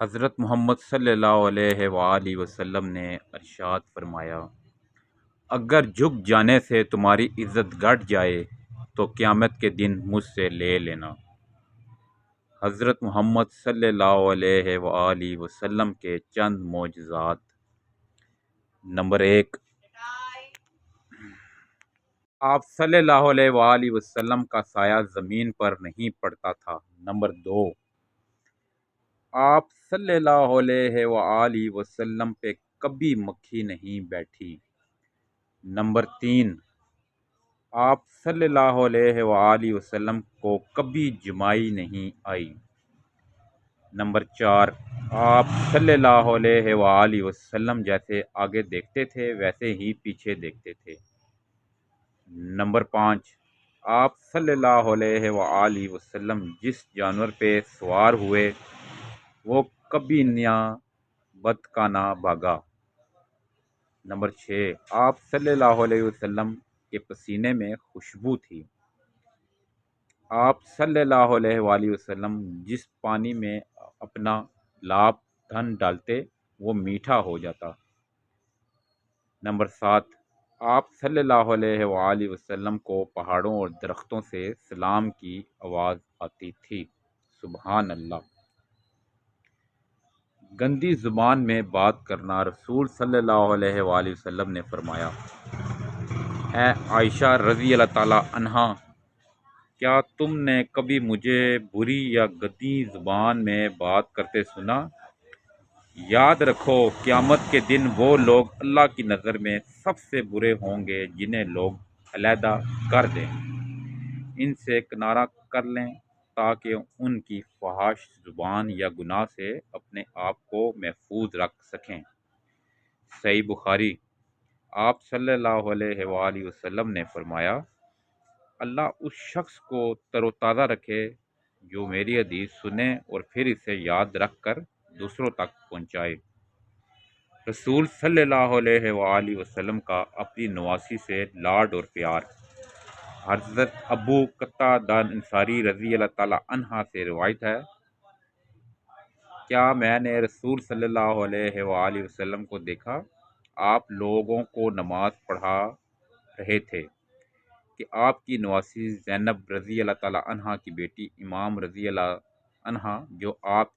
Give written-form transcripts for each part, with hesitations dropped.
حضرت محمد صلی اللہ علیہ وآلہ وسلم نے ارشاد فرمایا، اگر جھک جانے سے تمہاری عزت گھٹ جائے تو قیامت کے دن مجھ سے لے لینا۔ حضرت محمد صلی اللہ علیہ وآلہ وسلم کے چند معجزات۔ نمبر 1، آپ صلی اللہ علیہ وآلہ وسلم کا سایہ زمین پر نہیں پڑتا تھا۔ نمبر 2، آپ صلی اللہ علیہ وآلہ وسلم پہ کبھی مکھی نہیں بیٹھی۔ نمبر 3، آپ صلی اللہ علیہ وآلہ وسلم کو کبھی جمائی نہیں آئی۔ نمبر 4، آپ صلی اللہ علیہ وآلہ وسلم جیسے آگے دیکھتے تھے ویسے ہی پیچھے دیکھتے تھے۔ نمبر 5، آپ صلی اللہ علیہ وآلہ وسلم جس جانور پہ سوار ہوئے وہ کبھی نہ بدکانہ بھاگا۔ نمبر 6، آپ صلی اللہ علیہ وسلم کے پسینے میں خوشبو تھی۔ آپ صلی اللہ علیہ وآلہ وسلم جس پانی میں اپنا لعاب دھن ڈالتے وہ میٹھا ہو جاتا۔ نمبر 7، آپ صلی اللہ علیہ وآلہ وسلم کو پہاڑوں اور درختوں سے سلام کی آواز آتی تھی۔ سبحان اللہ۔ گندی زبان میں بات کرنا۔ رسول صلی اللہ علیہ وآلہ وسلم نے فرمایا، اے عائشہ رضی اللہ تعالی عنہا، کیا تم نے کبھی مجھے بری یا گندی زبان میں بات کرتے سنا؟ یاد رکھو قیامت کے دن وہ لوگ اللہ کی نظر میں سب سے برے ہوں گے جنہیں لوگ علیحدہ کر دیں، ان سے کنارہ کر لیں تاکہ ان کی فحش زبان یا گناہ سے اپنے آپ کو محفوظ رکھ سکیں۔ صحیح بخاری۔ آپ صلی اللہ علیہ وآلہ وسلم نے فرمایا، اللہ اس شخص کو تر و تازہ رکھے جو میری حدیث سنے اور پھر اسے یاد رکھ کر دوسروں تک پہنچائے۔ رسول صلی اللہ علیہ وآلہ وسلم کا اپنی نواسی سے لاڈ اور پیار۔ حضرت ابو قتادہ انصاری رضی اللہ تعالی عنہ سے روایت ہے، کیا میں نے رسول صلی اللہ علیہ وآلہ وسلم کو دیکھا، آپ لوگوں کو نماز پڑھا رہے تھے کہ آپ کی نواسی زینب رضی اللہ تعالی عنہ کی بیٹی امام رضی اللہ عنہ جو آپ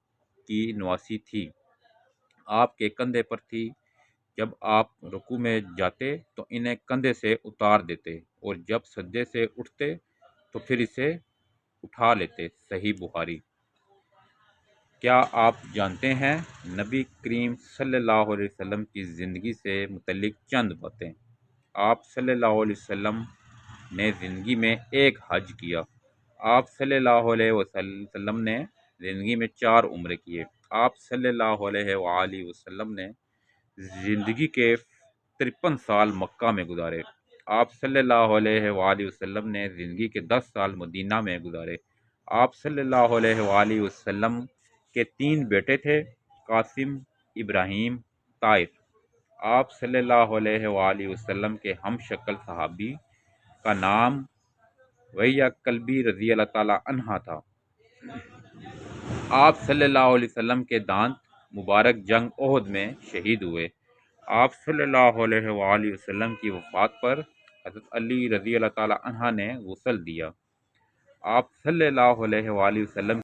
کی نواسی تھی آپ کے کندھے پر تھی۔ جب آپ رکوع میں جاتے تو انہیں کندھے سے اتار دیتے اور جب سجدے سے اٹھتے تو پھر اسے اٹھا لیتے۔ صحیح بخاری۔ کیا آپ جانتے ہیں نبی کریم صلی اللہ علیہ وسلم کی زندگی سے متعلق چند باتیں؟ آپ صلی اللہ علیہ وسلم نے زندگی میں ایک حج کیا۔ آپ صلی اللہ علیہ وسلم نے زندگی میں 4 عمرے کیے۔ آپ صلی اللہ علیہ وآلہ وسلم نے زندگی کے 53 سال مکہ میں گزارے۔ آپ صلی اللہ علیہ وآلہ وسلم نے زندگی کے 10 سال مدینہ میں گزارے۔ آپ صلی اللہ علیہ وآلہ وسلم کے 3 بیٹے تھے، قاسم، ابراہیم، طاہر۔ آپ صلی اللہ علیہ وآلہ وسلم کے ہم شکل صحابی کا نام وحیہ کلبی رضی اللہ تعالی عنہ تھا۔ آپ صلی اللہ علیہ وسلم کے دانت مبارک جنگ احد میں شہید ہوئے۔ آپ صلی اللہ علیہ وآلہ وسلم کی وفات پر حضرت علی رضی اللہ تعالی عنہ نے غسل دیا۔ آپ صلی اللہ علیہ وآلہ وسلم